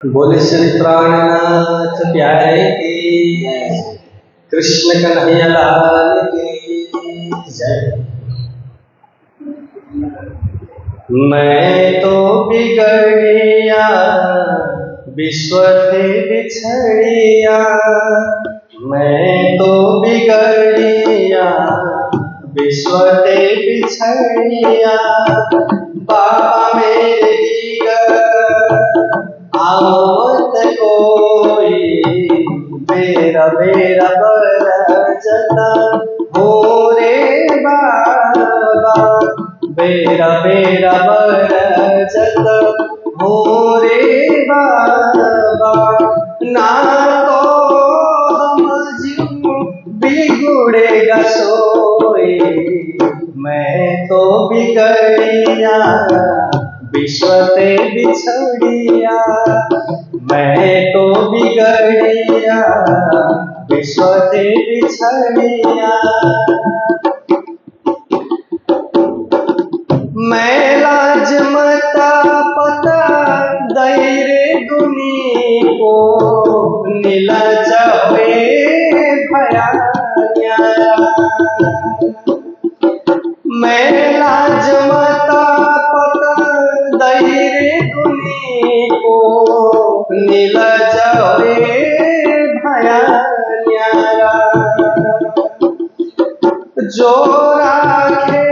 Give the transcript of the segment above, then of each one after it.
बोले श्री प्राणनाथ प्यारे की, कृष्ण कन्हैया लाल की जय। मैं तो बिगड़िया विश्व से बिछड़िया, मैं तो बिगड़िया विश्व से बिछड़िया। बाबा मेरे आवत कोई मेरा मेरा बरजता हो रे बाबा, मेरा मेरा बरजता हो रे बाबा। ना तो हम जीव बिगड़ेगा सोई, मैं तो बिगड़िया विश्व से बिछड़िया, मैं तो बिगड़िया विश्व से बिछड़िया। मैं लाज मता पता दैरे दुनी को नीला जावे भया न्यारा। मैं लाज मता पता दैरे दुनी को नीला जावे भया न्यारा। जो राखे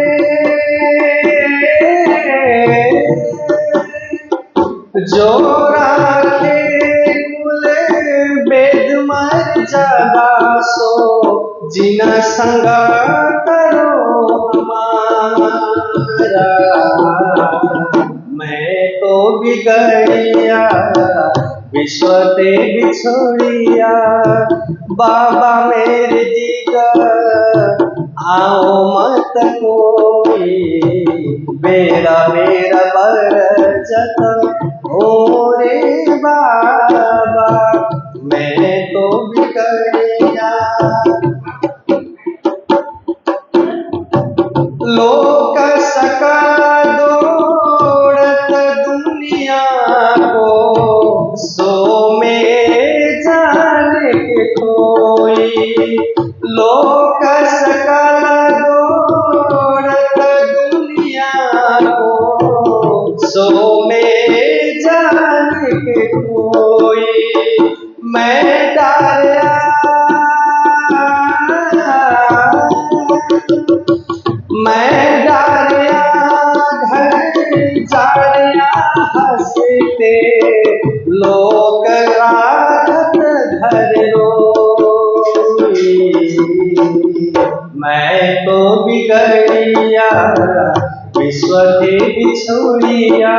जो राखे कुले वेद मर्यादा सो जिना संगा करो हमारा। मैं तो बिगड़िया विश्व से बिछड़िया, बाबा मेरे जिगर आओ मत कोई मेरा मेरा बरजत हो रे बाबा। मैं तो बिगड़िया लोक सका दौड़त दुनिया को सो में जाने के कोई। लोक सका दौड़त दुनिया को सो में जाने के कोई। मैं डारिया मैं डारिया घर जारिया हंसते लोग रात घर रोई। मैं तो बिगड़िया विश्व से बिछड़िया,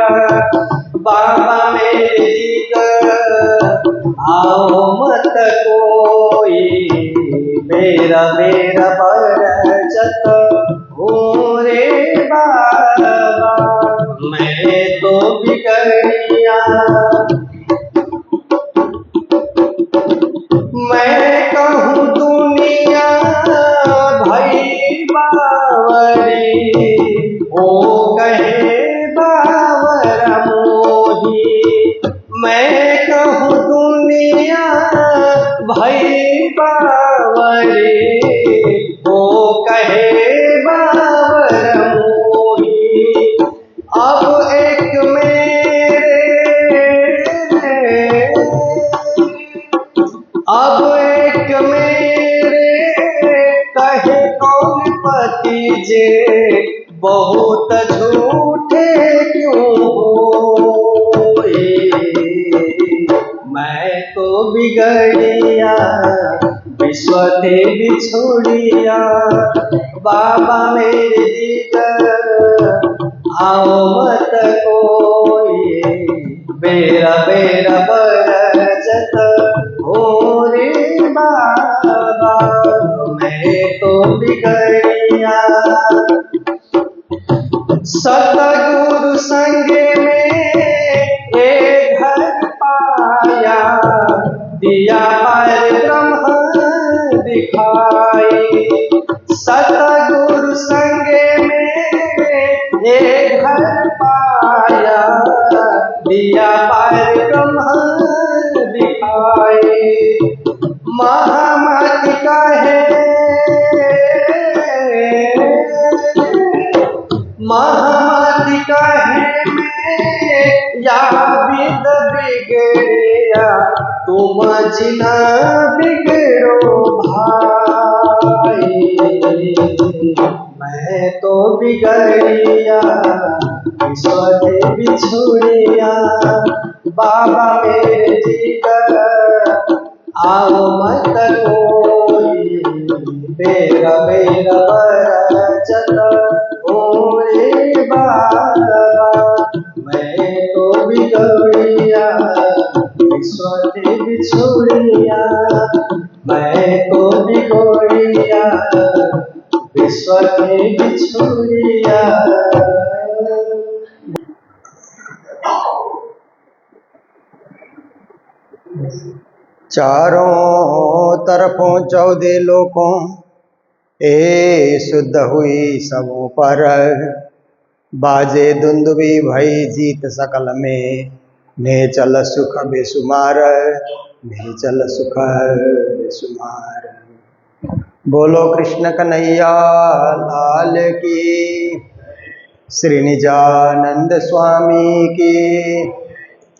बाबा मेरे जिगर आओ मत कोई मेरा मेरा बरजत हो रे बाबा। मैं तो बिगड़िया मैं कहूँ दुनिया भई बावरी, ओ कहे बावर मोही। मैं कहूँ दुनिया भई बावरी, ओ कहे बावर मोही। अब एक मेरे कहे कौन पति जे बहुत झूठे क्यों होए। मैं तो बिगड़िया विश्व से बिछड़िया, बाबा मेरे जिगर आओ मत कोई मेरा मेरा बरजत हो रे बाबा। मैं तो बिगड़िया सतगुरु संगे में एक घर पाया, दिया पर ब्रह्म दिखाई। सतगुरु संगे में एक घर पाया, दिया पर ब्रह्म बिगड़िया, तुम जिना बिगड़ो भाई। मैं तो बिगड़िया, ईश्वर बिछुड़िया, बाबा मेरे जिगर आओ मत कोई, बेरा बेरा बरजत हो रे बाबा। मैं तो बिगड़िया, ईश्वर बिछुड़िया, मैं तो बिगड़िया, ईश्वर बिछुड़िया। चारों तरफों 14 लोकों ए शुद्ध हुई सबों पर, बाजे दुंदुभी भई जीत सकल में, ने चल सुख बेसुमार, ने चल सुख बेसुमार। बोलो कृष्ण कन्हैया लाल की, श्री निजानंद स्वामी की,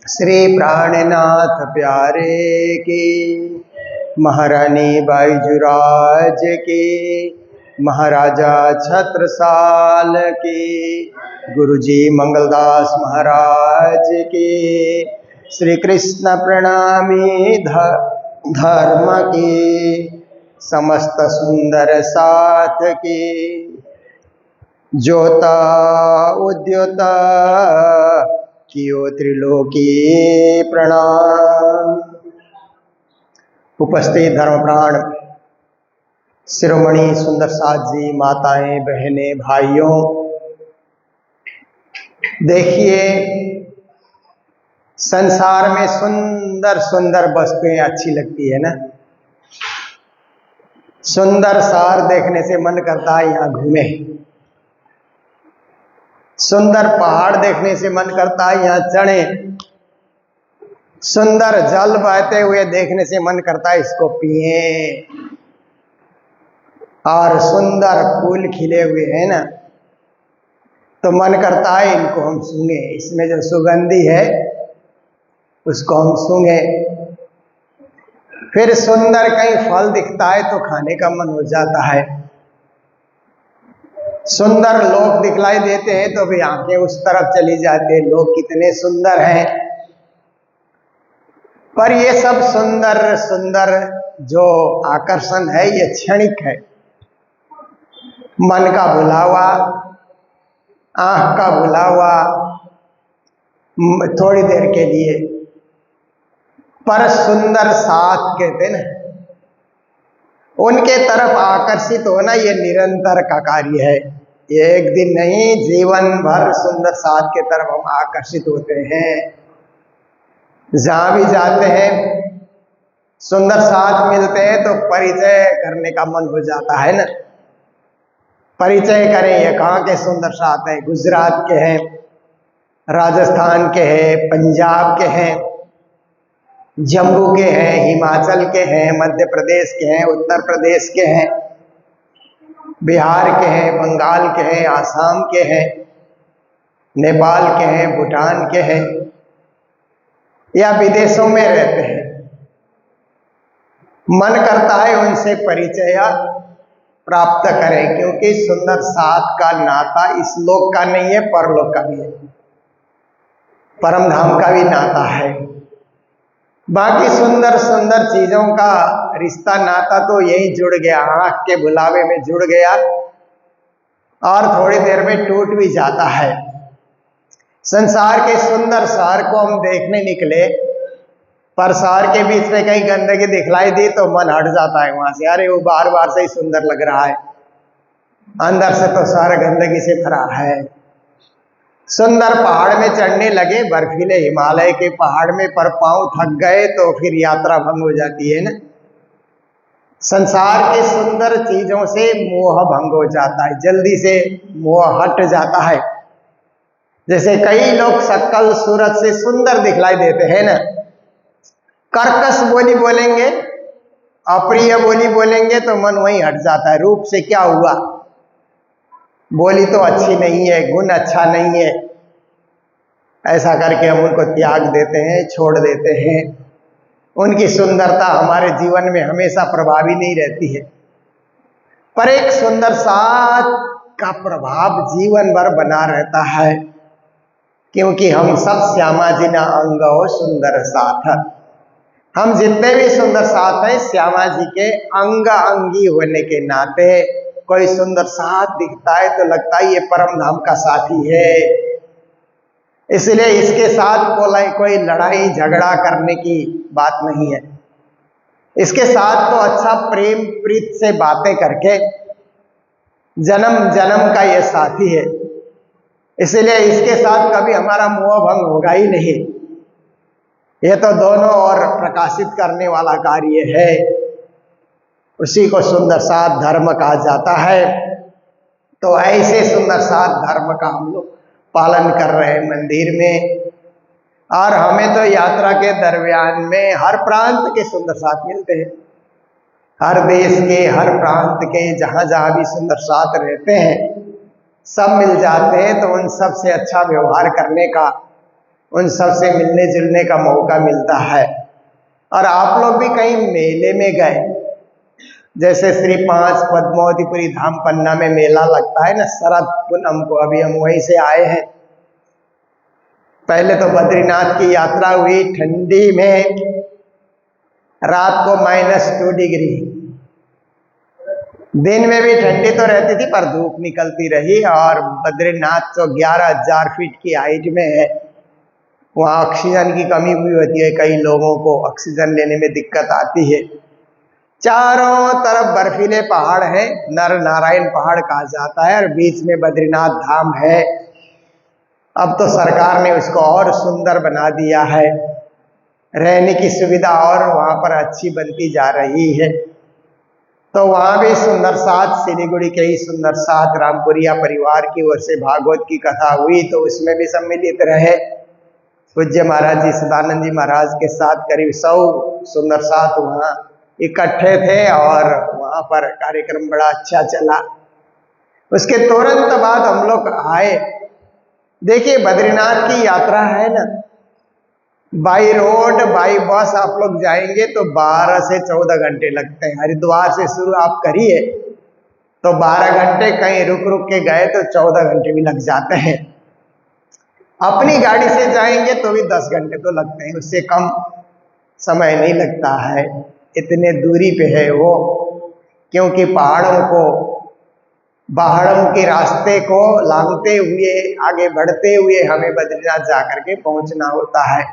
श्री प्राणनाथ प्यारे की, महारानी बाईजुराज की, महाराजा छत्रसाल की, गुरुजी मंगलदास महाराज की, श्री कृष्ण प्रणामी धर्म की, समस्त सुंदर साथ की, ज्योता उद्योता कियो त्रिलोकी प्रणाम। उपस्थित धर्मप्राण शिरोमणि सुंदर साथ जी, माताएं, बहनें, भाइयों, देखिए संसार में सुंदर सुंदर वस्तुएं अच्छी लगती है ना। सुंदर सार देखने से मन करता है यहाँ घूमे, सुंदर पहाड़ देखने से मन करता है यहाँ चढ़े, सुंदर जल बहते हुए देखने से मन करता है इसको पिए, और सुंदर फूल खिले हुए हैं ना तो मन करता है इनको हम सूंघे, इसमें जो सुगंधी है उसको हम सूंघे। फिर सुंदर कहीं फल दिखता है तो खाने का मन हो जाता है, सुंदर लोग दिखलाई देते हैं तो भी आंखें उस तरफ चली जाती है, लोग कितने सुंदर हैं। पर ये सब सुंदर सुंदर जो आकर्षण है ये क्षणिक है, मन का भुलावा, आंख का भुलावा, थोड़ी देर के लिए। पर सुंदर साथ कहते ना, उनके तरफ आकर्षित होना ये निरंतर का कार्य है, ये एक दिन नहीं, जीवन भर सुंदर साथ के तरफ हम आकर्षित होते हैं। जहां भी जाते हैं सुंदर साथ मिलते हैं तो परिचय करने का मन हो जाता है ना, परिचय करें ये कहाँ के सुंदर साथ हैं, गुजरात के हैं, राजस्थान के हैं, पंजाब के हैं, जम्मू के हैं, हिमाचल के हैं, मध्य प्रदेश के हैं, उत्तर प्रदेश के हैं, बिहार के हैं, बंगाल के हैं, आसाम के हैं, नेपाल के हैं, भूटान के हैं, या विदेशों में रहते हैं। मन करता है उनसे परिचय प्राप्त करें, क्योंकि सुंदर साथ का नाता इस लोक का नहीं है, परलोक का भी है, परम धाम का भी नाता है। बाकी सुंदर सुंदर चीजों का रिश्ता नाता तो यही जुड़ गया, आंख के बुलावे में जुड़ गया और थोड़ी देर में टूट भी जाता है। संसार के सुंदर सार को हम देखने निकले, पर सार के बीच में कहीं गंदगी दिखलाई दी तो मन हट जाता है वहां से, अरे वो बार बार से ही सुंदर लग रहा है, अंदर से तो सारा गंदगी से भरा है। सुंदर पहाड़ में चढ़ने लगे, बर्फीले हिमालय के पहाड़ में, पर पांव थक गए तो फिर यात्रा भंग हो जाती है ना। संसार के सुंदर चीजों से मोह भंग हो जाता है, जल्दी से मोह हट जाता है। जैसे कई लोग शक्ल सूरत से सुंदर दिखलाई देते हैं ना, कर्कश बोली बोलेंगे, अप्रिय बोली बोलेंगे तो मन वहीं हट जाता है, रूप से क्या हुआ, बोली तो अच्छी नहीं है, गुण अच्छा नहीं है, ऐसा करके हम उनको त्याग देते हैं, छोड़ देते हैं। उनकी सुंदरता हमारे जीवन में हमेशा प्रभावी नहीं रहती है, पर एक सुंदर साथ का प्रभाव जीवन भर बना रहता है, क्योंकि हम सब श्यामा जी ना अंग हो सुंदर साथ। हम जितने भी सुंदर साथ हैं श्यामा जी के अंग अंगी होने के नाते कोई सुंदर साथ दिखता है तो लगता है ये परम धाम का साथी है। इसलिए इसके साथ कोई लड़ाई झगड़ा करने की बात नहीं है। इसके साथ तो अच्छा प्रेम प्रीत से बातें करके जन्म जन्म का ये साथी है। इसलिए इसके साथ कभी हमारा मोह भंग होगा ही नहीं। यह तो दोनों ओर प्रकाशित करने वाला कार्य है। उसी को सुंदर साथ धर्म कहा जाता है। तो ऐसे सुंदर साथ धर्म का हम लोग पालन कर रहे हैं मंदिर में। और हमें तो यात्रा के दरमियान में हर प्रांत के सुंदर साथ मिलते हैं। हर देश के, हर प्रांत के जहाँ जहाँ भी सुंदर साथ रहते हैं सब मिल जाते हैं। तो उन सब से अच्छा व्यवहार करने का, उन सब से मिलने जुलने का मौका मिलता है। और आप लोग भी कहीं मेले में गए, जैसे श्री 5 पद्मावतीपुरी धाम पन्ना में मेला लगता है ना शरद पूनम को, अभी हम वहीं से आए हैं। पहले तो बद्रीनाथ की यात्रा हुई ठंडी में, रात को -2 डिग्री। दिन में भी ठंडी तो रहती थी पर धूप निकलती रही। और बद्रीनाथ तो 11,000 फीट की हाइट में है। वहाँ ऑक्सीजन की कमी भी होती है, कई लोगों को ऑक्सीजन लेने में दिक्कत आती है। चारों तरफ बर्फीले पहाड़ हैं, नर नारायण पहाड़ कहा जाता है, और बीच में बद्रीनाथ धाम है। अब तो सरकार ने उसको और सुंदर बना दिया है, रहने की सुविधा और वहाँ पर अच्छी बनती जा रही है। तो वहाँ भी सुंदर साथ, सिलीगुड़ी के ही सुंदर साथ रामपुरिया परिवार की ओर से भागवत की कथा हुई, तो उसमें भी सम्मिलित रहे। पूज्य महाराज जी सदानंद जी महाराज के साथ करीब 100 सुंदर साथ वहाँ इकट्ठे थे और वहाँ पर कार्यक्रम बड़ा अच्छा चला। उसके तुरंत बाद हम लोग आए। देखिए बद्रीनाथ की यात्रा है ना, बाई रोड बाई बस आप लोग जाएंगे तो 12 से 14 घंटे लगते हैं। हरिद्वार से शुरू आप करिए तो 12 घंटे, कहीं रुक रुक के गए तो 14 घंटे भी लग जाते हैं। अपनी गाड़ी से जाएंगे तो भी 10 घंटे तो लगते हैं, उससे कम समय नहीं लगता है। इतने दूरी पे है वो, क्योंकि पहाड़ों के रास्ते को लांघते हुए, आगे बढ़ते हुए हमें बद्रीनाथ जाकर के पहुंचना होता है।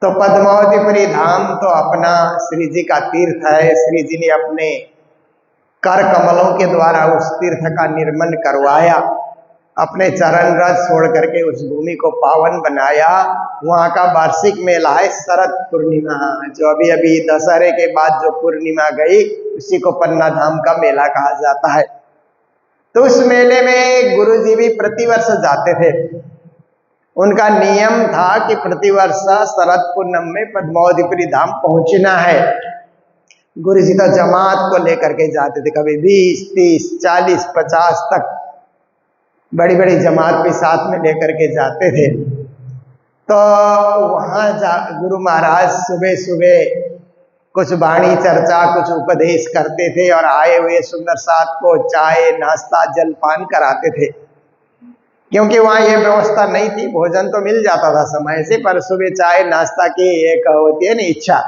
तो पद्मावतीपुरी धाम तो अपना श्री जी का तीर्थ है। श्री जी ने अपने कर कमलों के द्वारा उस तीर्थ का निर्मल करवाया, अपने चरण रज छोड़ करके उस भूमि को पावन बनाया। वहाँ का वार्षिक मेला है शरद पूर्णिमा, जो अभी अभी दशहरे के बाद जो पूर्णिमा गई उसी को पन्ना धाम का मेला कहा जाता है। तो उस मेले में गुरुजी भी प्रतिवर्ष जाते थे। उनका नियम था कि प्रतिवर्ष शरद पूर्णिमा में पद्मावतीपुरी धाम पहुंचना है। गुरुजी तो जमात को लेकर के जाते थे, कभी 20, 30, 40, 50 तक बड़ी बड़ी जमात भी साथ में लेकर के जाते थे। तो वहाँ गुरु महाराज सुबह सुबह कुछ वाणी चर्चा, कुछ उपदेश करते थे और आए हुए सुंदर साथ को चाय नाश्ता जलपान कराते थे। क्योंकि वहाँ ये व्यवस्था नहीं थी, भोजन तो मिल जाता था समय से, पर सुबह चाय नाश्ता की एक होती है ना इच्छा।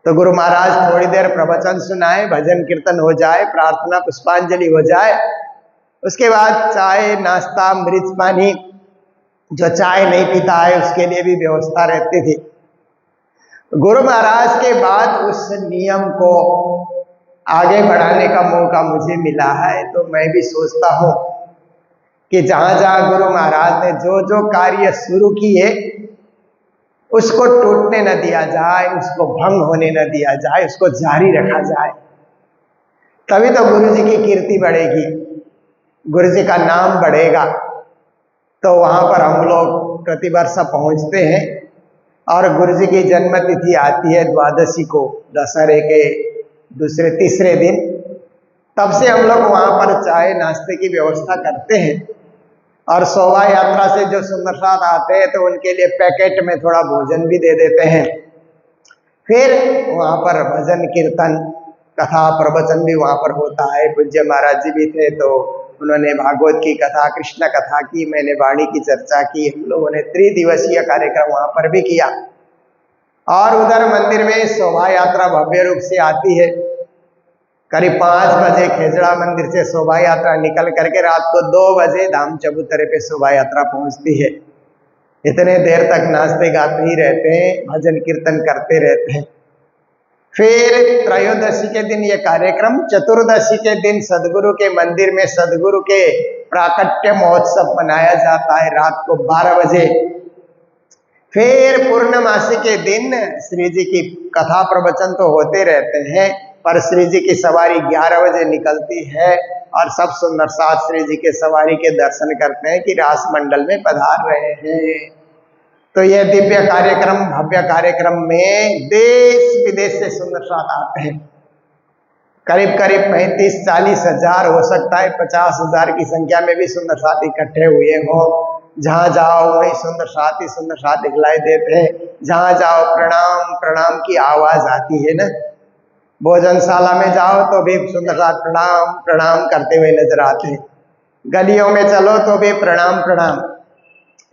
तो गुरु महाराज थोड़ी देर प्रवचन सुनाए, भजन कीर्तन हो जाए, प्रार्थना पुष्पांजलि हो जाए, उसके बाद चाय नाश्ता मृत पानी, जो चाय नहीं पीता है उसके लिए भी व्यवस्था रहती थी। गुरु महाराज के बाद उस नियम को आगे बढ़ाने का मौका मुझे मिला है। तो मैं भी सोचता हूँ कि जहाँ जहाँ गुरु महाराज ने जो जो कार्य शुरू किए उसको टूटने न दिया जाए, उसको भंग होने न दिया जाए, उसको जारी रखा जाए। तभी तो गुरु जी की कीर्ति बढ़ेगी, गुरु जी का नाम बढ़ेगा। तो वहाँ पर हम लोग प्रतिवर्ष पहुँचते हैं और गुरु जी की जन्म तिथि आती है द्वादशी को, दशहरे के दूसरे तीसरे दिन। तब से हम लोग वहाँ पर चाय नाश्ते की व्यवस्था करते हैं। और शोभा यात्रा से जो सुंदर साथ आते हैं तो उनके लिए पैकेट में थोड़ा भोजन भी दे देते हैं। फिर वहां पर भजन कीर्तन कथा प्रवचन भी वहां पर होता है। पूज्य महाराज जी भी थे तो उन्होंने भागवत की कथा कृष्ण कथा की, मैंने वाणी की चर्चा की। हम लोगों ने त्रिदिवसीय कार्यक्रम वहां पर भी किया। और उधर मंदिर में शोभा यात्रा भव्य रूप से आती है। करीब 5 बजे खेजड़ा मंदिर से शोभा यात्रा निकल करके रात को 2 बजे धाम चबूतरे पे शोभा यात्रा पहुंचती है। इतने देर तक नाचते गाते ही रहते हैं, भजन कीर्तन करते रहते हैं। फिर त्रयोदशी के दिन ये कार्यक्रम, चतुर्दशी के दिन सदगुरु के मंदिर में सदगुरु के प्राकट्य महोत्सव मनाया जाता है रात को 12 बजे। फिर पूर्णमासी के दिन श्री जी की कथा प्रवचन तो होते रहते हैं, पर श्री जी की सवारी 11 बजे निकलती है और सब सुंदर साथ श्री जी के सवारी के दर्शन करते हैं कि रास मंडल में पधार रहे हैं। तो यह दिव्य कार्यक्रम भव्य कार्यक्रम में देश विदेश से सुंदर साथ आते हैं। करीब करीब 35-40 हजार, हो सकता है 50 हजार की संख्या में भी सुंदर साथ इकट्ठे हुए हों। जहां जाओ वही सुंदर साथ दिखलाई देते हैं। जहां जाओ प्रणाम प्रणाम की आवाज आती है ना। भोजनशाला में जाओ तो भी सुंदर साथ प्रणाम प्रणाम करते हुए नजर आते हैं। गलियों में चलो तो भी प्रणाम प्रणाम,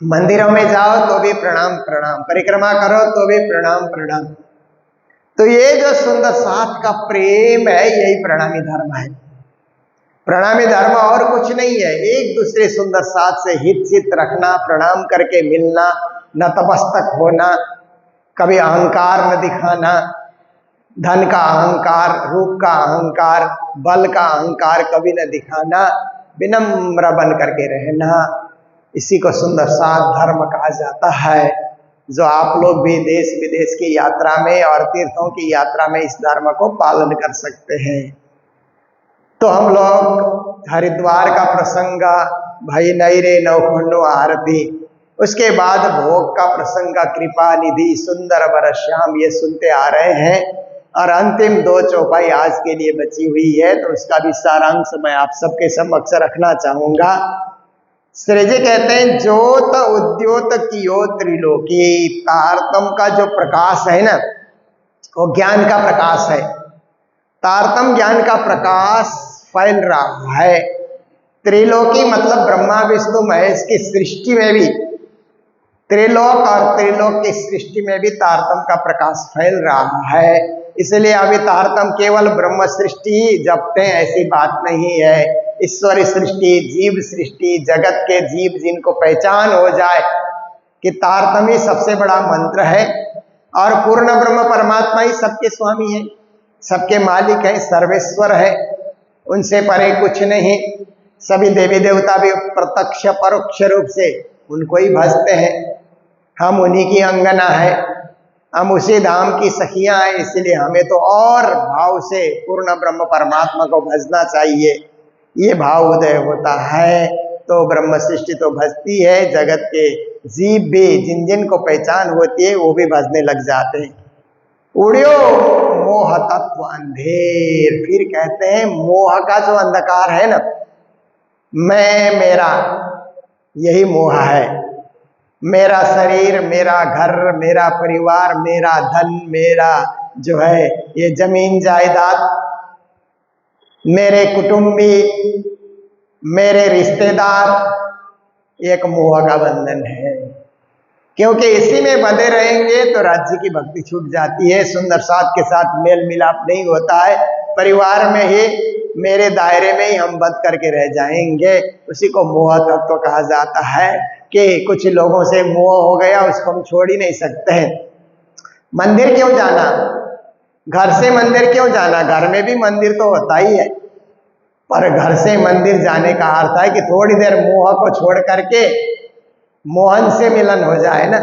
मंदिरों में जाओ तो भी प्रणाम प्रणाम, परिक्रमा करो तो भी प्रणाम प्रणाम। तो ये जो सुंदर साथ का प्रेम है यही प्रणामी धर्म है। प्रणामी धर्म और कुछ नहीं है, एक दूसरे सुंदर साथ से हित चित रखना, प्रणाम करके मिलना, नतमस्तक होना, कभी अहंकार न दिखाना, धन का अहंकार, रूप का अहंकार, बल का अहंकार कभी न दिखाना, विनम्र बन करके रहना, इसी को सुंदर साथ धर्म कहा जाता है। जो आप लोग भी देश विदेश की यात्रा में और तीर्थों की यात्रा में इस धर्म को पालन कर सकते हैं। तो हम लोग हरिद्वार का प्रसंग, भाई नई रे नौखंडो आरती, उसके बाद भोग का प्रसंग, कृपा निधि सुंदर वर श्याम, ये सुनते आ रहे हैं। और अंतिम 2 चौपाई आज के लिए बची हुई है तो उसका भी सारांश मैं आप सबके समक्ष रखना चाहूंगा। श्री जी कहते हैं ज्योत उद्योत कियो त्रिलोकी, तारतम का जो प्रकाश है ना वो ज्ञान का प्रकाश है। तारतम ज्ञान का प्रकाश फैल रहा है। त्रिलोकी मतलब ब्रह्मा विष्णु महेश की सृष्टि में भी, त्रिलोक और त्रिलोक की सृष्टि में भी तारतम का प्रकाश फैल रहा है। इसलिए अभी तारतम केवल ब्रह्म सृष्टि ही जपते हैं ऐसी बात नहीं है। ईश्वरी सृष्टि, जीव सृष्टि, जगत के जीव जिनको पहचान हो जाए कि तारतम ही सबसे बड़ा मंत्र है और पूर्ण ब्रह्म परमात्मा ही सबके स्वामी है, सबके मालिक है, सर्वेश्वर है, उनसे परे कुछ नहीं। सभी देवी देवता भी प्रत्यक्ष परोक्ष रूप से उनको ही भजते हैं। हम उन्हीं की अंगना है, हम उसी धाम की सखियां हैं, इसलिए हमें तो और भाव से पूर्ण ब्रह्म परमात्मा को भजना चाहिए। ये भाव उदय होता है तो ब्रह्म सृष्टि तो भजती है, जगत के जीव भी जिन जिन को पहचान होती है वो भी भजने लग जाते हैं। उड़ियो मोह तत्व अंधेर, फिर कहते हैं मोह का जो अंधकार है ना, मैं मेरा, यही मोह है। मेरा शरीर, मेरा घर, मेरा परिवार, मेरा धन, मेरा जो है ये जमीन जायदाद, मेरे कुटुंबी, मेरे रिश्तेदार, एक मोह का बंधन है। क्योंकि इसी में बंधे रहेंगे तो राज्य की भक्ति छूट जाती है, सुंदर साथ के साथ मेल मिलाप नहीं होता है, परिवार में ही मेरे दायरे में ही हम बंद करके रह जाएंगे। उसी को मोह तत्व कहा जाता है कि कुछ लोगों से मोह हो गया, उसको हम छोड़ ही नहीं सकते हैं। मंदिर क्यों जाना, घर से मंदिर क्यों जाना, घर में भी मंदिर तो होता ही है, पर घर से मंदिर जाने का अर्थ है कि थोड़ी देर मोह को छोड़ करके मोहन से मिलन हो जाए ना।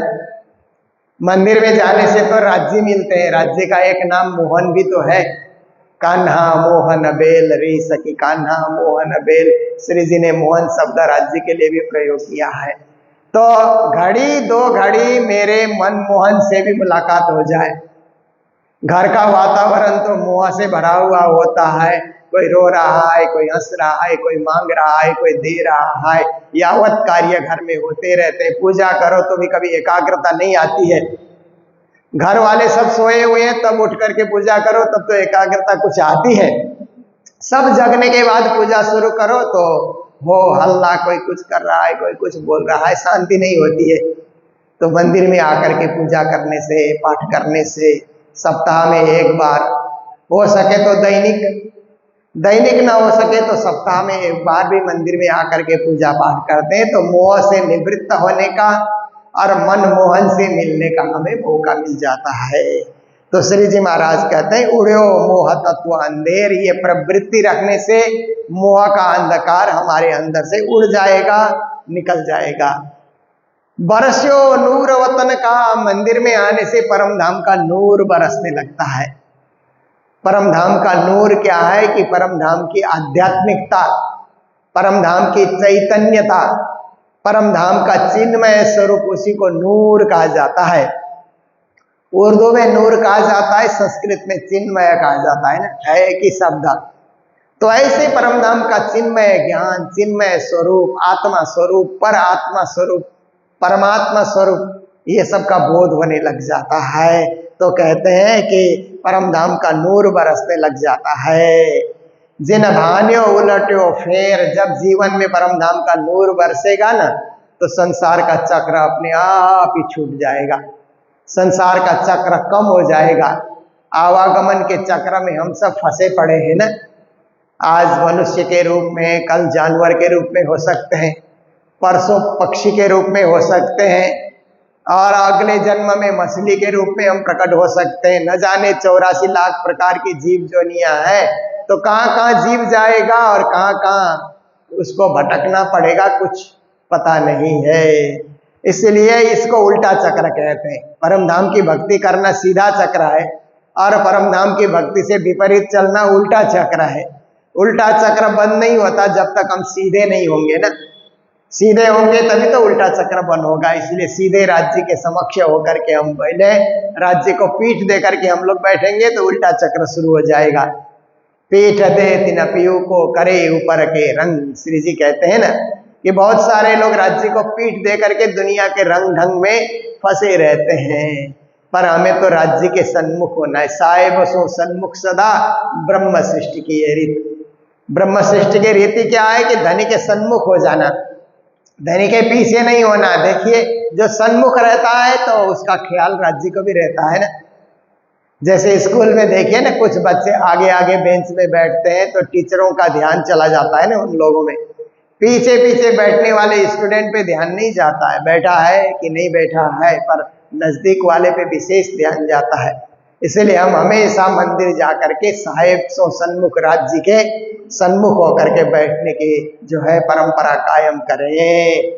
मंदिर में जाने से तो राज्य मिलते हैं, राज्य का एक नाम मोहन भी तो है। कान्हा मोहन बेल रे सखी, कान्हा मोहन बेल, श्री जी ने मोहन शब्द राज्य के लिए भी प्रयोग किया है। तो घड़ी 2 घड़ी मेरे मनमोहन से भी मुलाकात हो जाए। घर का वातावरण तो मोह से भरा हुआ होता है, कोई रो रहा है, कोई हंस रहा है, कोई मांग रहा है, कोई दे रहा है, यावत कार्य घर में होते रहते। पूजा करो तो भी कभी एकाग्रता नहीं आती है। घर वाले सब सोए हुए हैं तब उठ करके पूजा करो तब तो एकाग्रता कुछ आती है। सब जगने के बाद पूजा शुरू करो तो हो हल्ला, कोई कुछ कर रहा है, कोई कुछ बोल रहा है, शांति नहीं होती है। तो मंदिर में आकर के पूजा करने से, पाठ करने से, सप्ताह में एक बार, हो सके तो दैनिक ना हो सके तो सप्ताह में एक बार भी मंदिर में आकर के पूजा पाठ करते हैं तो मोह से निवृत्त होने का और मनमोहन से मिलने का हमें मौका मिल जाता है। तो श्री जी महाराज कहते हैं उड़ो मोह तत्व अंधेर, ये प्रवृत्ति रखने से मोह का अंधकार हमारे अंदर से उड़ जाएगा, निकल जाएगा। बरस्यो नूर वतन का, मंदिर में आने से परम धाम का नूर बरसने लगता है। परम धाम का नूर क्या है कि परम धाम की आध्यात्मिकता, परम धाम की चैतन्यता, परम धाम का चिन्मय स्वरूप, उसी को नूर कहा जाता है। उर्दू में नूर कहा जाता है, संस्कृत में चिन्मय कहा जाता है ना, है एक ही शब्द। तो ऐसे परम धाम का चिन्मय ज्ञान, चिन्मय स्वरूप, आत्मा स्वरूप, पर आत्मा स्वरूप, परमात्मा स्वरूप, ये सब का बोध होने लग जाता है। तो कहते हैं कि परम धाम का नूर बरसने लग जाता है। जिन भान्यो उलट्यो फेर, जब जीवन में परम धाम का नूर बरसेगा ना तो संसार का चक्र अपने आप ही छूट जाएगा, संसार का चक्र कम हो जाएगा। आवागमन के चक्र में हम सब फंसे पड़े हैं ना। आज मनुष्य के रूप में, कल जानवर के रूप में हो सकते हैं, परसों पक्षी के रूप में हो सकते हैं, और अगले जन्म में मछली के रूप में हम प्रकट हो सकते हैं। न जाने 84 लाख प्रकार की जीव जोनियां हैं, तो कहाँ कहाँ जीव जाएगा और कहाँ कहाँ उसको भटकना पड़ेगा, कुछ पता नहीं है। इसलिए इसको उल्टा चक्र कहते हैं। परम धाम की भक्ति करना सीधा चक्र है और परम धाम की भक्ति से विपरीत चलना उल्टा चक्र है। उल्टा चक्र बंद नहीं होता जब तक हम सीधे नहीं होंगे ना। सीधे होंगे तभी तो उल्टा चक्र बंद होगा। इसलिए सीधे राज्य के समक्ष होकर के हम पहले राज्य को पीठ दे करके हम लोग बैठेंगे तो उल्टा चक्र शुरू हो जाएगा। पीठ दे तिन पियू को करे ऊपर के रंग, श्री जी कहते हैं ना कि बहुत सारे लोग राज्य को पीठ दे करके दुनिया के रंग ढंग में फंसे रहते हैं, पर हमें तो राज्य के सन्मुख होना है। साहेब सो सन्मुख सदा, ब्रह्म सृष्टि की ये रीति। ब्रह्म सृष्टि की रीति क्या है कि धनी के सन्मुख हो जाना, धनी के पीछे नहीं होना। देखिए जो सन्मुख रहता है तो उसका ख्याल राज्य को भी रहता है ना। जैसे स्कूल में देखिए ना, कुछ बच्चे आगे आगे बेंच में बैठते हैं तो टीचरों का ध्यान चला जाता है ना उन लोगों में। पीछे पीछे बैठने वाले स्टूडेंट पे ध्यान नहीं जाता है, बैठा है कि नहीं बैठा है, पर नजदीक वाले पे विशेष ध्यान जाता है। इसलिए हम हमेशा मंदिर जाकर के साहेब सो सन्मुख, राज्य के सन्मुख होकर के बैठने की जो है परंपरा कायम करें।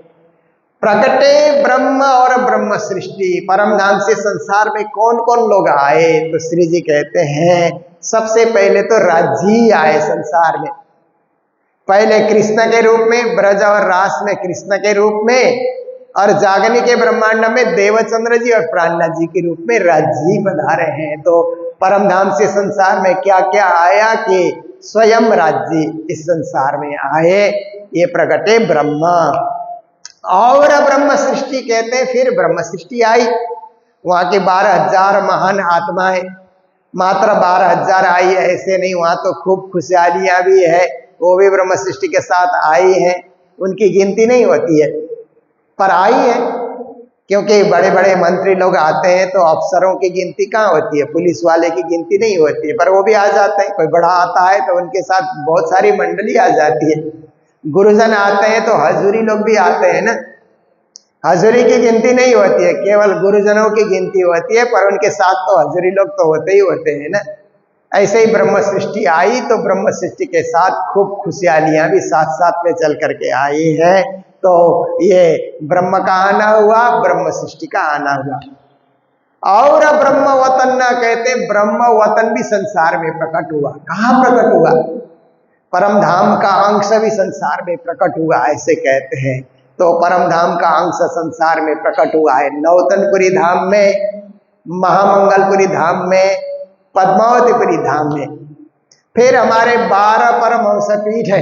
प्रकटे ब्रह्म और ब्रह्म सृष्टि, परम धाम से संसार में कौन कौन लोग आए, तो श्री जी कहते हैं सबसे पहले तो राज्य ही आए संसार में। पहले कृष्ण के रूप में, ब्रज और रास में कृष्ण के रूप में, और जागने के ब्रह्मांड में देवचंद्र जी और प्राणनाथ जी के रूप में राज्य ही पधारे हैं। तो परम धाम से संसार में क्या क्या आया कि स्वयं राज्य इस संसार में आए, ये प्रकटे ब्रह्म। और ब्रह्म सृष्टि कहते हैं, फिर ब्रह्म सृष्टि आई। वहां के 12,000 महान आत्माएं, मात्र 12,000 आई ऐसे नहीं, वहां तो खूब खुशहालियां भी है, वो भी ब्रह्म सृष्टि के साथ आई है। उनकी गिनती नहीं होती है पर आई है, क्योंकि बड़े बड़े मंत्री लोग आते हैं तो अफसरों की गिनती कहाँ होती है, पुलिस वाले की गिनती नहीं होती है, पर वो भी आ जाते हैं। कोई बड़ा आता है तो उनके साथ बहुत सारी मंडली आ जाती है। गुरुजन आते हैं तो हजूरी लोग भी आते हैं ना, हजूरी की गिनती नहीं होती है, केवल गुरुजनों की गिनती होती है, पर उनके साथ तो हजूरी लोग तो होते ही होते हैं ना। ऐसे ही ब्रह्म सृष्टि आई तो ब्रह्म सृष्टि के साथ खूब खुशहालियां भी साथ साथ में चल करके आई है। तो ये ब्रह्म का आना हुआ, ब्रह्म सृष्टि का आना हुआ। और ब्रह्म वतन न कहते, ब्रह्म वतन भी संसार में प्रकट हुआ। कहाँ प्रकट हुआ? परम धाम का अंश भी संसार में प्रकट हुआ ऐसे कहते हैं। तो परम धाम का अंश संसार में प्रकट हुआ है। नौतनपुरी धाम में, महामंगलपुरी धाम में, पद्मावतीपुरी धाम में। फिर हमारे 12 परमहंस पीठ है,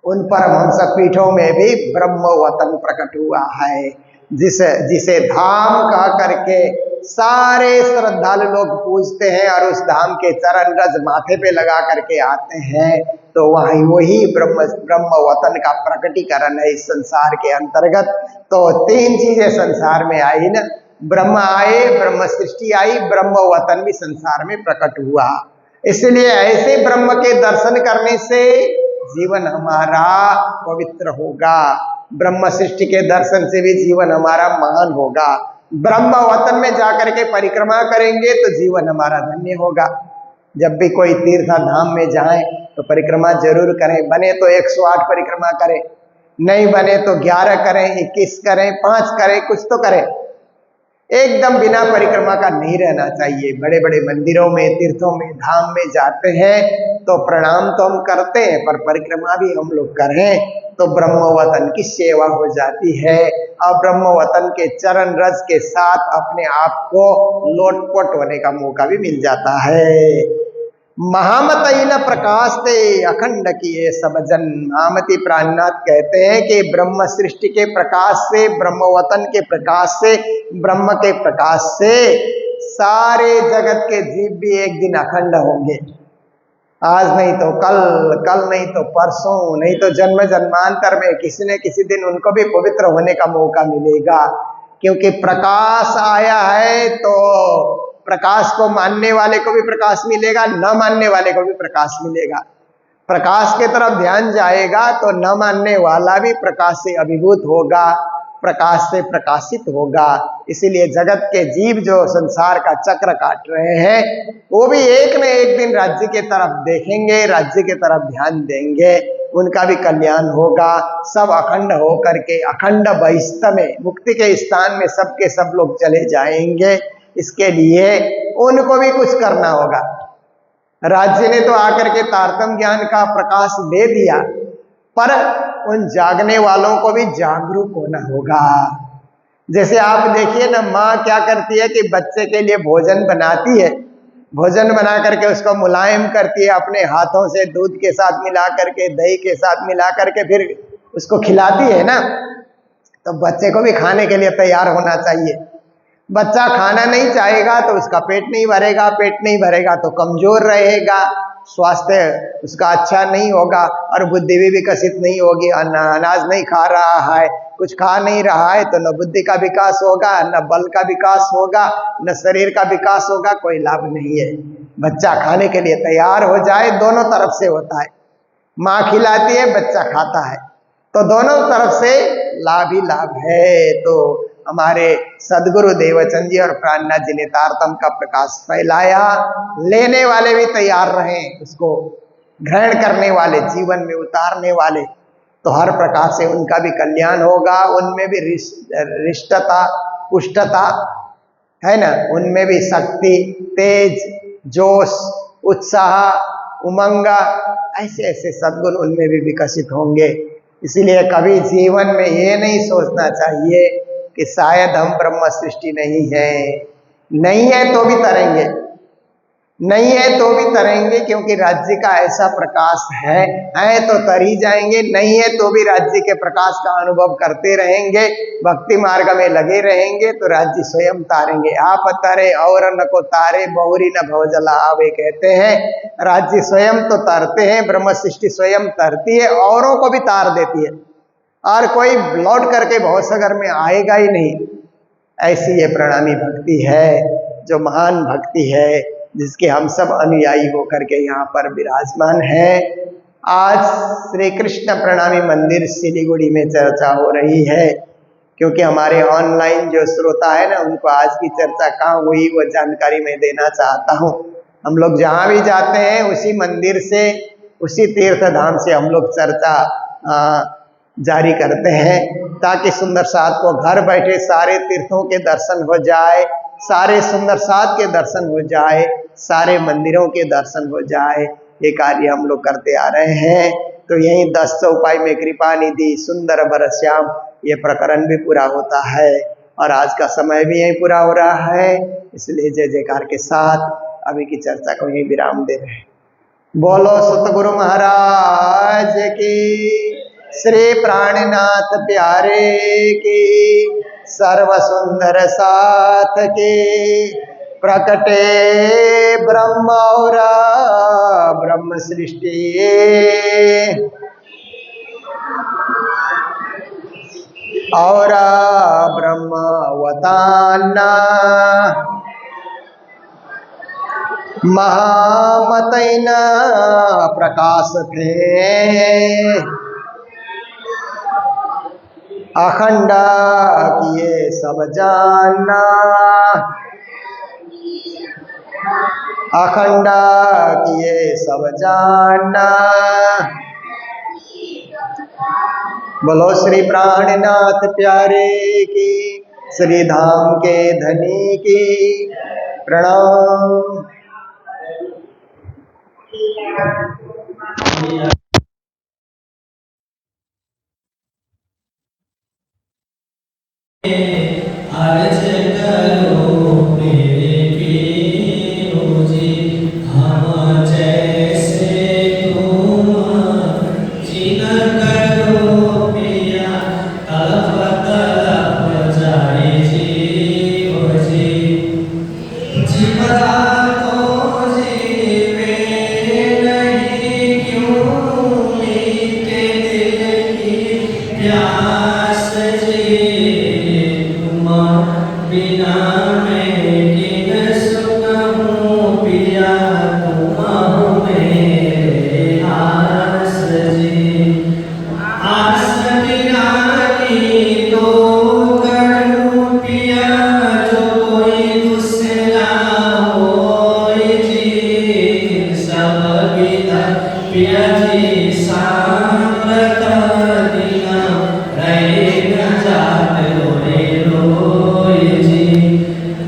उन परमहंस पीठों में भी ब्रह्मवतन प्रकट हुआ है, जिसे धाम कह करके सारे श्रद्धालु लोग पूजते हैं और उस धाम के चरण रज माथे पे लगा करके आते हैं। तो वही ब्रह्मवतन का प्रकटीकरण है इस संसार के अंतर्गत। तो 3 चीजें संसार में आई ना, ब्रह्म आए, ब्रह्म सृष्टि आई, ब्रह्मवतन भी संसार में प्रकट हुआ। इसलिए ऐसे ब्रह्म के दर्शन करने से जीवन हमारा पवित्र होगा, ब्रह्म सृष्टि के दर्शन से भी जीवन हमारा महान होगा। ब्रह्मवतन में जाकर के परिक्रमा करेंगे तो जीवन हमारा धन्य होगा। जब भी कोई तीर्थ धाम में जाएं तो परिक्रमा जरूर करें, बने तो 108 परिक्रमा करें, नहीं बने तो 11 करें, 21 करें, 5 करें, कुछ तो करें। एकदम बिना परिक्रमा का नहीं रहना चाहिए। बड़े बड़े मंदिरों में, तीर्थों में, धाम में जाते हैं तो प्रणाम तो हम करते हैं, पर परिक्रमा भी हम लोग करें तो ब्रह्मवतन की सेवा हो जाती है और ब्रह्मवतन के चरण रज के साथ अपने आप को लोटपोट होने का मौका भी मिल जाता है। महामतई न प्रकाश ते अखंड किए सब जन। महामती प्राणनाथ कहते हैं कि ब्रह्म सृष्टि के प्रकाश से, ब्रह्मवतन के प्रकाश से, ब्रह्म के प्रकाश से सारे जगत के जीव भी एक दिन अखंड होंगे। आज नहीं तो कल, कल नहीं तो परसों, नहीं तो जन्म जन्मांतर में किसी न किसी दिन उनको भी पवित्र होने का मौका मिलेगा। क्योंकि प्रकाश आया है तो प्रकाश को मानने वाले को भी प्रकाश मिलेगा, न मानने वाले को भी प्रकाश मिलेगा। प्रकाश के तरफ ध्यान जाएगा तो न मानने वाला भी प्रकाश से अभिभूत होगा, प्रकाश से प्रकाशित होगा। इसीलिए जगत के जीव जो संसार का चक्र काट रहे हैं वो भी एक न एक दिन राज्य के तरफ देखेंगे, राज्य के तरफ ध्यान देंगे, उनका भी कल्याण होगा। सब अखंड हो करके अखंड बहिष्ठ में, मुक्ति के स्थान में सबके सब लोग चले जाएंगे। इसके लिए उनको भी कुछ करना होगा। राज्य ने तो आकर के तारतम्य ज्ञान का प्रकाश दे दिया, पर उन जागने वालों को भी जागरूक होना होगा। जैसे आप देखिए ना, माँ क्या करती है कि बच्चे के लिए भोजन बनाती है, भोजन बना करके उसको मुलायम करती है, अपने हाथों से दूध के साथ मिला करके, दही के साथ मिला करके फिर उसको खिलाती है ना। तो बच्चे को भी खाने के लिए तैयार होना चाहिए। बच्चा खाना नहीं चाहेगा तो उसका पेट नहीं भरेगा, पेट नहीं भरेगा तो कमजोर रहेगा, स्वास्थ्य उसका अच्छा नहीं होगा और बुद्धि भी विकसित नहीं होगी। अनाज नहीं खा रहा है, कुछ खा नहीं रहा है तो न बुद्धि का विकास होगा, न बल का विकास होगा, न शरीर का विकास होगा, कोई लाभ नहीं है। बच्चा खाने के लिए तैयार हो जाए, दोनों तरफ से होता है। माँ खिलाती है, बच्चा खाता है, तो दोनों तरफ से लाभ ही लाभ है। तो हमारे सदगुरु देवचंद जी और प्राणनाथ जी ने तारतम्य का प्रकाश फैलाया। लेने वाले भी तैयार रहें, उसको ग्रहण करने वाले, जीवन में उतारने वाले, तो हर प्रकार से उनका भी कल्याण होगा। उनमें भी रिष्टता, पुष्टता है ना, उनमें भी शक्ति, तेज, जोश, उत्साह, उमंग, ऐसे ऐसे सद्गुण उनमें भी विकसित होंगे। इसीलिए कभी जीवन में ये नहीं सोचना चाहिए कि शायद हम ब्रह्म सृष्टि नहीं है। नहीं है तो भी तरेंगे, नहीं है तो भी तरेंगे, क्योंकि राज्य का ऐसा प्रकाश है तो तर ही जाएंगे। नहीं है तो भी राज्य के प्रकाश का अनुभव करते रहेंगे, भक्ति मार्ग में लगे रहेंगे तो राज्य स्वयं तारेंगे। आप तरे और न को तारे, बहुरी न भवजला आवे, कहते हैं राज्य स्वयं तो तरते हैं, ब्रह्म सृष्टि स्वयं तरती है, औरों को भी तार देती है, और कोई लौट करके भवसागर में आएगा ही नहीं। ऐसी ये प्रणामी भक्ति है, जो महान भक्ति है, जिसके हम सब अनुयायी होकर के यहाँ पर विराजमान हैं। आज श्री कृष्ण प्रणामी मंदिर सिलीगुड़ी में चर्चा हो रही है, क्योंकि हमारे ऑनलाइन जो श्रोता है ना, उनको आज की चर्चा कहाँ हुई वो जानकारी मैं देना चाहता हूँ। हम लोग जहाँ भी जाते हैं उसी मंदिर से, उसी तीर्थ धाम से हम लोग चर्चा जारी करते हैं, ताकि सुंदर साथ को घर बैठे सारे तीर्थों के दर्शन हो जाए, सारे सुंदर साथ के दर्शन हो जाए, सारे मंदिरों के दर्शन हो जाए। ये कार्य हम लोग करते आ रहे हैं। तो यही 10 चौपाई में कृपा निधि सुंदर बरश्याम, ये प्रकरण भी पूरा होता है और आज का समय भी यही पूरा हो रहा है। इसलिए जय जयकार के साथ अभी की चर्चा को यही विराम दे रहे हैं। बोलो सतगुरु महाराज की, श्री प्राणनाथ प्यारे की, सर्व सुंदर साथ की, प्रकटे ब्रह्म और ब्रह्म सृष्टि और ब्रह्मवतान्ना महामतैन प्रकाश थे, अखंड किए सब जानना, अखंड किए सब जानना। बोलो श्री प्राणनाथ प्यारे की, श्री धाम के धनी की, प्रणाम। अर्ज करो मेरे पीरो जी, हम जैसे तुम जिन करो पिया, तड़प तड़प जाए जीव जी। जीवरा तो जीवे नहीं क्यों, मीठे दिल की प्यास जी। बिना मैं किन सुनूं पिया, तुम हो मेरे आस जी। आस निराली तो करूं पिया, जो कोई दूसरा होए जी। सब विदा पिया जी सांप्रत दीना, रहे न जात रोए रोए जी।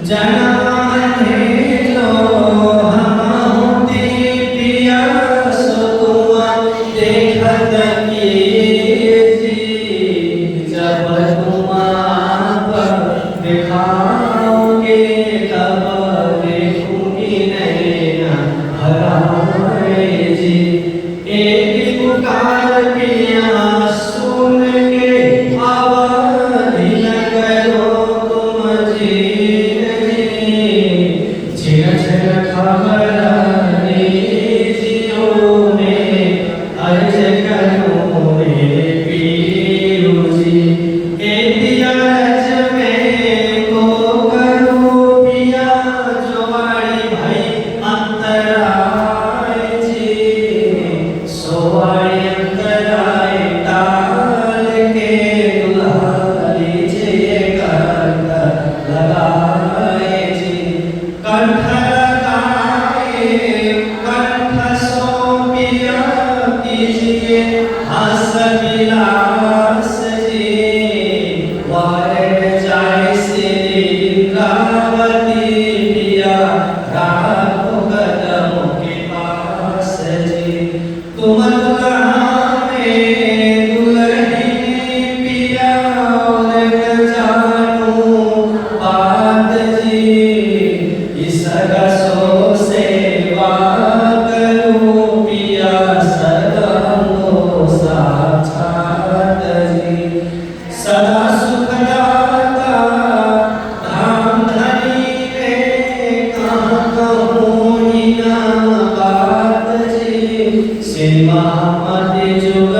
जनाने जो हम होते पिया, सो तुम देखत कीजिए जी। जब तुम आप दिखाओगे, तब देखूंगी नैना भराए जी। एक पुकार पिया सुन के, आवाज़ न करो तुम जीन जी। झिन झिन खबर लीजियो में, अर्ज करो मेरे पीरो जी। अर्ज में को करो पिया, जोड़ी भाई अंतराय जी। सोवाड़ी अंतराय टाल के, दुल्हा लीजिए कंठ लगाए जी। कंठ लगाए कंठ सो पिया, कीजिए हंस विलास जी। वारण जाए श्री इंद्रावती पिया, राखो कदमों के पास जी। तुम दुल्हा में दुल्हनी पिया, और न जानूं बात जी। इस रसों सेवा करूं पिया, सदंगो साक्षात जी। सदा सुखदाता धाम धनी में, कहाँ कहूँ हीना बात जी। श्री महामति जुग